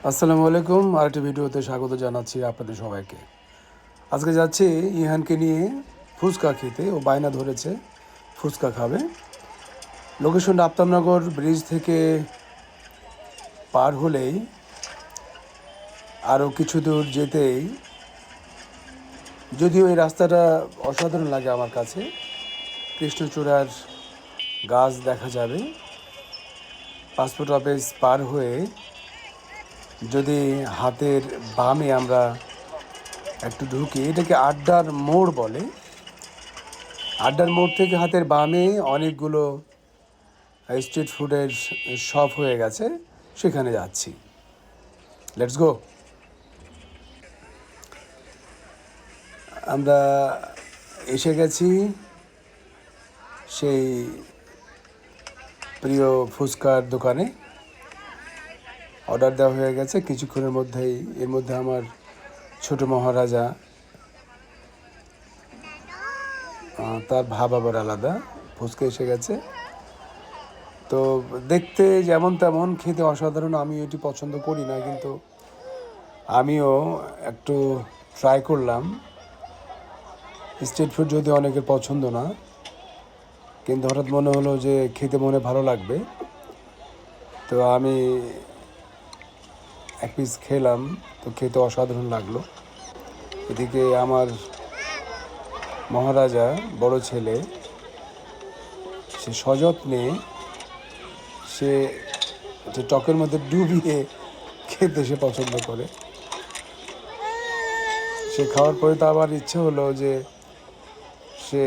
আসসালামু আলাইকুম। আরেকটি ভিডিওতে স্বাগত জানাচ্ছি আপনাদের সবাইকে। আজকে যাচ্ছি ইহানকে নিয়ে ফুচকা খেতে। ও বায়না ধরেছে ফুচকা খাবে। লোকেশনটা আফতাবনগর ব্রিজ থেকে পার হলেই আরও কিছু দূর যেতেই, যদিও এই রাস্তাটা অসাধারণ লাগে আমার কাছে, কৃষ্ণচূড়ার গাছ দেখা যাবে। পাসপোর্ট অফিস পার হয়ে যদি হাতের বামে আমরা একটু ঢুকি, এটাকে আড্ডার মোড় বলে। আড্ডার মোড় থেকে হাতের বামে অনেকগুলো স্ট্রিট ফুডের শপ হয়ে গেছে, সেখানে যাচ্ছি। Let's go. আমরা এসে গেছি সেই প্রিয় ফুচকার দোকানে। অর্ডার দেওয়া হয়ে গেছে কিছুক্ষণের মধ্যেই। এর মধ্যে আমার ছোট মহারাজা, তার ভাব আবার আলাদা। ফুচকা এসে গেছে। তো দেখতে যেমন তেমন, খেতে অসাধারণ। আমি এটি পছন্দ করি না, কিন্তু আমিও একটু ট্রাই করলাম। স্ট্রিট ফুড যদি অনেকের পছন্দ না, কিন্তু হঠাৎ মনে হলো যে খেতে মনে ভালো লাগবে, তো আমি এক পিস খেলাম। তো খেতে অসাধারণ লাগলো। এদিকে আমার মহারাজা, বড় ছেলে, সে সযত্নে সে যে টকের মধ্যে ডুবিয়ে খেতে সে পছন্দ করে। সে খাওয়ার পরে তো আবার ইচ্ছে হলো যে সে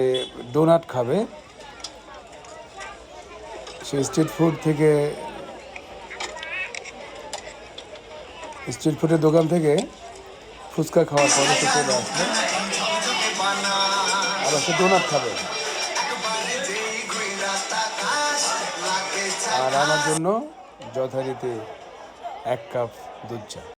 ডোনাট খাবে। সে স্ট্রিট ফুডের দোকান থেকে ফুচকা খাওয়ার পরে সে চলে আসলো, আবার সে ডোনাট খাবে। আর আমার জন্য যথারীতি 1 কাপ দুধ চা।